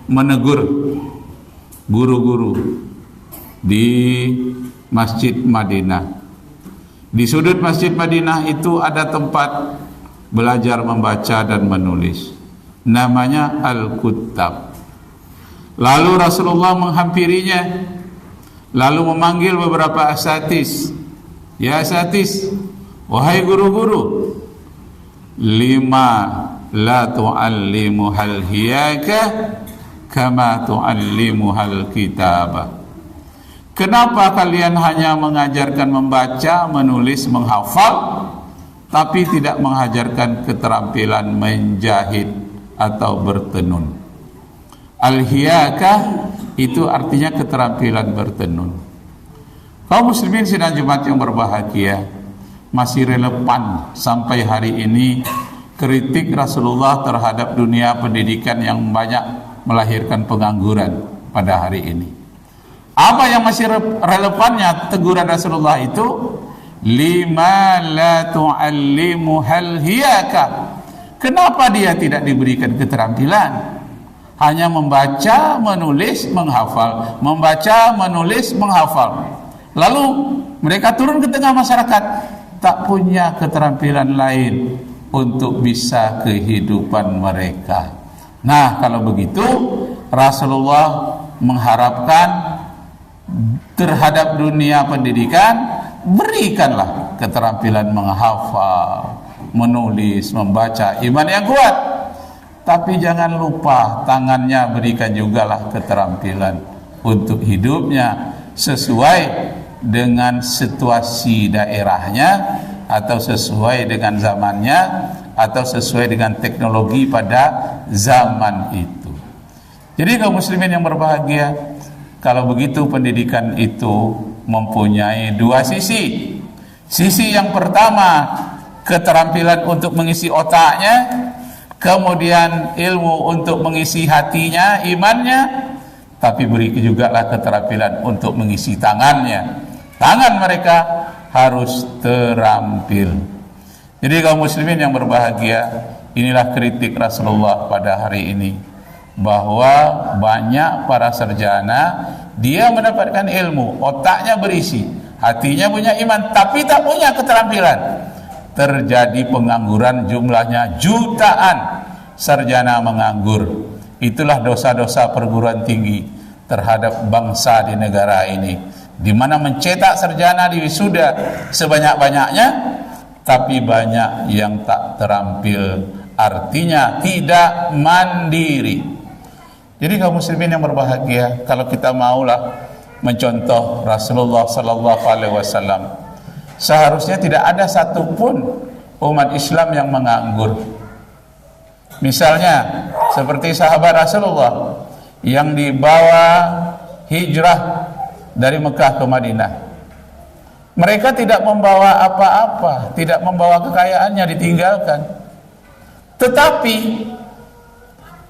menegur guru-guru di Masjid Madinah. Di sudut Masjid Madinah itu ada tempat belajar membaca dan menulis, namanya Al-Kuttab. Lalu Rasulullah menghampirinya, lalu memanggil beberapa asatis. Ya asatis, wahai guru-guru, lima la tu'allimuhal hiyaka kama tu'allimuhal kitabah. Kenapa kalian hanya mengajarkan membaca, menulis, menghafal, tapi tidak mengajarkan keterampilan menjahit atau bertenun? Al-hiyakah itu artinya keterampilan bertenun. Kaum muslimin sidang Jumat yang berbahagia, masih relevan sampai hari ini kritik Rasulullah terhadap dunia pendidikan yang banyak melahirkan pengangguran pada hari ini. Apa yang masih relevannya teguran Rasulullah itu? Lima la tu'allimuhal hiyaka. Kenapa dia tidak diberikan keterampilan? Hanya membaca, menulis, menghafal. Membaca, menulis, menghafal. Lalu mereka turun ke tengah masyarakat, tak punya keterampilan lain untuk bisa kehidupan mereka. Nah, kalau begitu Rasulullah mengharapkan terhadap dunia pendidikan, berikanlah keterampilan menghafal, menulis, membaca, iman yang kuat. Tapi jangan lupa tangannya berikan jugalah keterampilan untuk hidupnya sesuai dengan situasi daerahnya, atau sesuai dengan zamannya, atau sesuai dengan teknologi pada zaman itu. Jadi kaum muslimin yang berbahagia, kalau begitu pendidikan itu mempunyai dua sisi. Sisi yang pertama, keterampilan untuk mengisi otaknya, kemudian ilmu untuk mengisi hatinya, imannya, tapi beri juga lah keterampilan untuk mengisi tangannya. Tangan mereka harus terampil. Jadi kaum muslimin yang berbahagia, inilah kritik Rasulullah pada hari ini, bahwa banyak para sarjana dia mendapatkan ilmu, otaknya berisi, hatinya punya iman, tapi tak punya keterampilan. Terjadi pengangguran, jumlahnya jutaan sarjana menganggur. Itulah dosa-dosa perguruan tinggi terhadap bangsa di negara ini, di mana mencetak sarjana di wisuda sebanyak-banyaknya, tapi banyak yang tak terampil, artinya tidak mandiri. Jadi kaum muslimin yang berbahagia, kalau kita maulah mencontoh Rasulullah sallallahu alaihi wasallam, seharusnya tidak ada satupun umat Islam yang menganggur. Misalnya seperti sahabat Rasulullah yang dibawa hijrah dari Mekah ke Madinah. Mereka tidak membawa apa-apa, tidak membawa kekayaannya, ditinggalkan. Tetapi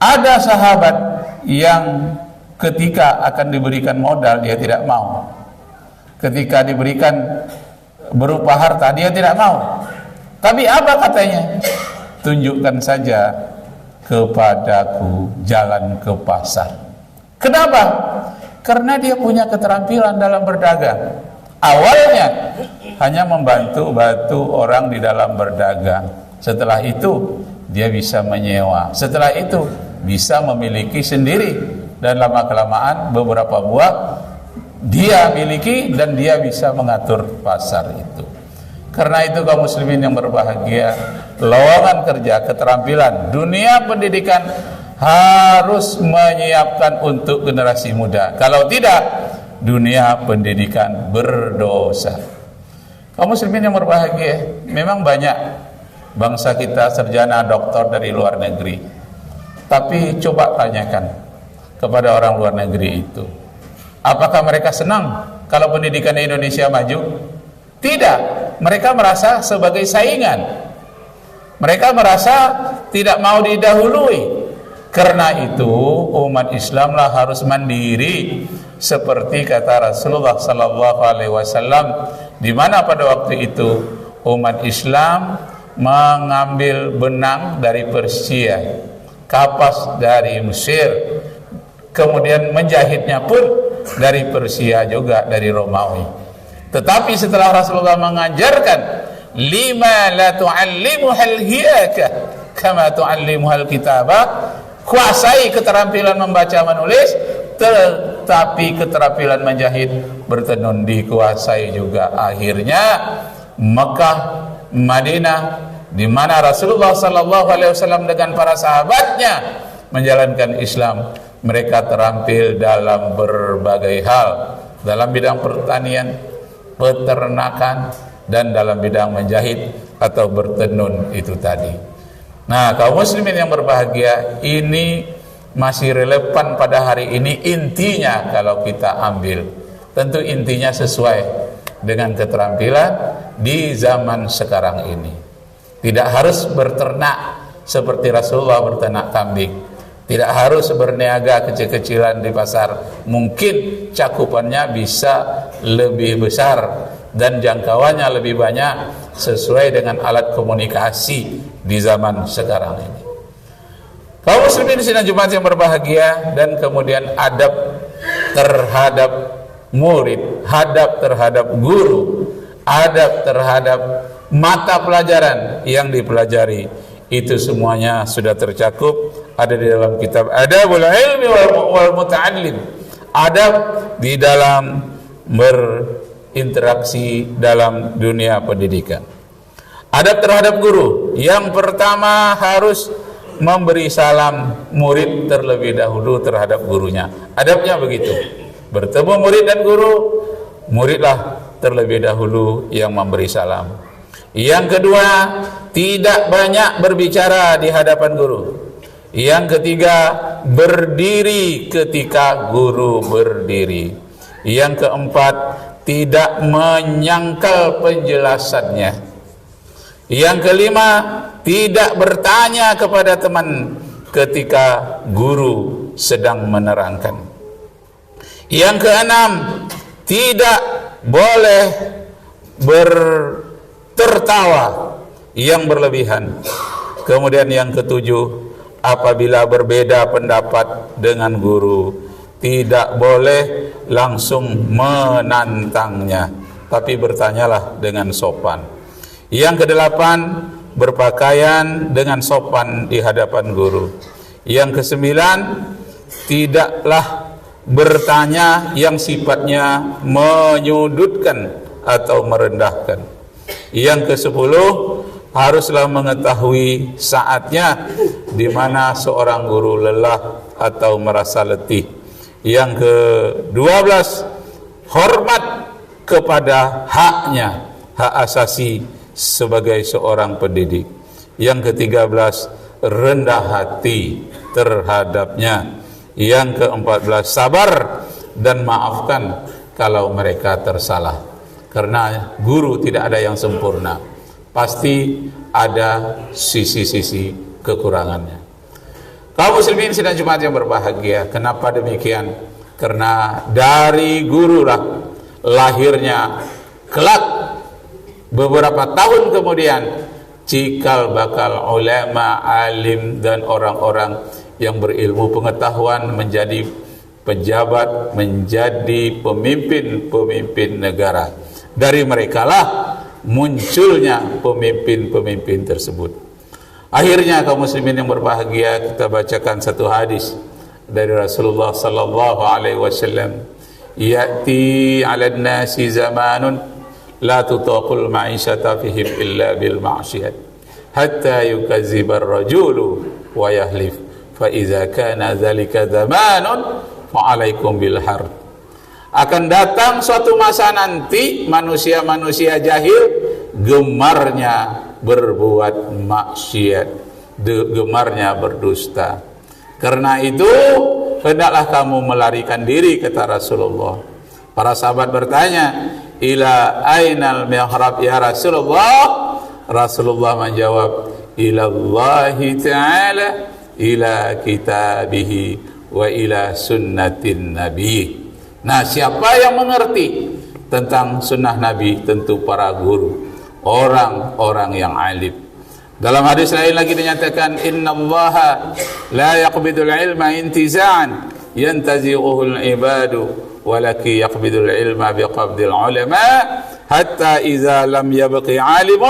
ada sahabat yang ketika akan diberikan modal dia tidak mau, ketika diberikan berupa harta dia tidak mau. Tapi apa katanya? Tunjukkan saja kepadaku jalan ke pasar. Kenapa? Karena dia punya keterampilan dalam berdagang. Awalnya hanya membantu orang di dalam berdagang. Setelah itu dia bisa menyewa. Setelah itu bisa memiliki sendiri, dan lama-kelamaan beberapa buah dia miliki dan dia bisa mengatur pasar itu. Karena itu kaum muslimin yang berbahagia, lowongan kerja, keterampilan, dunia pendidikan harus menyiapkan untuk generasi muda. Kalau tidak, dunia pendidikan berdosa. Kaum muslimin yang berbahagia, memang banyak bangsa kita sarjana doktor dari luar negeri. Tapi coba tanyakan kepada orang luar negeri itu, apakah mereka senang kalau pendidikan di Indonesia maju? Tidak. Mereka merasa sebagai saingan. Mereka merasa tidak mau didahului. Karena itu umat Islamlah harus mandiri, seperti kata Rasulullah sallallahu alaihi wasallam, di mana pada waktu itu umat Islam mengambil benang dari Persia, kapas dari Mesir, kemudian menjahitnya pun dari Persia juga, dari Romawi. Tetapi setelah Rasulullah mengajarkan, lima la tu'allimuhal hiyaka kama tu'allimuhal kitabah, kuasai keterampilan membaca menulis, tetapi keterampilan menjahit bertenun dikuasai juga. Akhirnya Mekah, Madinah, di mana Rasulullah sallallahu alaihi wasallam dengan para sahabatnya menjalankan Islam, mereka terampil dalam berbagai hal, dalam bidang pertanian, peternakan, dan dalam bidang menjahit atau bertenun itu tadi. Nah, kaum muslimin yang berbahagia, ini masih relevan pada hari ini. Intinya kalau kita ambil, tentu intinya sesuai dengan keterampilan di zaman sekarang ini. Tidak harus berternak seperti Rasulullah berternak kambing, tidak harus berniaga kecil-kecilan di pasar. Mungkin cakupannya bisa lebih besar dan jangkauannya lebih banyak sesuai dengan alat komunikasi di zaman sekarang ini. Kaum muslimin sidang Jumat yang berbahagia, dan kemudian adab terhadap murid, adab terhadap guru, adab terhadap mata pelajaran yang dipelajari, itu semuanya sudah tercakup ada di dalam kitab Adabul Ilmi wal Muta'allim. Adab di dalam berinteraksi dalam dunia pendidikan. Adab terhadap guru, yang pertama harus memberi salam murid terlebih dahulu terhadap gurunya. Adabnya begitu. Bertemu murid dan guru, muridlah terlebih dahulu yang memberi salam. Yang kedua, tidak banyak berbicara di hadapan guru. Yang ketiga, berdiri ketika guru berdiri. Yang keempat, tidak menyangkal penjelasannya. Yang kelima, tidak bertanya kepada teman ketika guru sedang menerangkan. Yang keenam, tidak boleh tertawa yang berlebihan. Kemudian yang ketujuh, apabila berbeda pendapat dengan guru, tidak boleh langsung menantangnya, tapi bertanyalah dengan sopan. Yang kedelapan, berpakaian dengan sopan di hadapan guru. Yang kesembilan, tidaklah bertanya yang sifatnya menyudutkan atau merendahkan. Yang ke-10, haruslah mengetahui saatnya di mana seorang guru lelah atau merasa letih. Yang ke-12, hormat kepada haknya, hak asasi sebagai seorang pendidik. Yang ke-13, rendah hati terhadapnya. Yang ke-14, sabar dan maafkan kalau mereka tersalah. Karena guru tidak ada yang sempurna, pasti ada sisi-sisi kekurangannya. Kaum muslimin sidang Jumat yang berbahagia, kenapa demikian? Karena dari gurulah lahirnya kelak beberapa tahun kemudian cikal bakal ulama, alim, dan orang-orang yang berilmu pengetahuan menjadi pejabat, menjadi pemimpin-pemimpin negara. Dari merekalah munculnya pemimpin-pemimpin tersebut. Akhirnya kaum muslimin yang berbahagia, kita bacakan satu hadis dari Rasulullah sallallahu alaihi wasallam. Ya'ti 'alan nasi zamanun la tutaqul ma'isyata fihim illa bil ma'siyat hatta yukazziba ar-rajulu wa yahlif fa idza kana dzalika zamanun fa 'alaikum bil harb. Akan datang suatu masa nanti manusia-manusia jahil gemarnya berbuat maksiat, gemarnya berdusta. Karena itu hendaklah kamu melarikan diri, kata Rasulullah. Para sahabat bertanya, ila ainal mihrab ya Rasulullah? Rasulullah menjawab, ila Allahi ta'ala, ila kitabihi, wa ila sunnatin nabi. Nah, siapa yang mengerti tentang sunnah Nabi? Tentu para guru, orang-orang yang alim. Dalam hadis lain lagi dinyatakan, innallaha la yaqbidul ilma intiza'an yantazi'uhu al-ibadu walaki yaqbidul ilma biqabdil ulama hatta idza lam yabqi 'alimun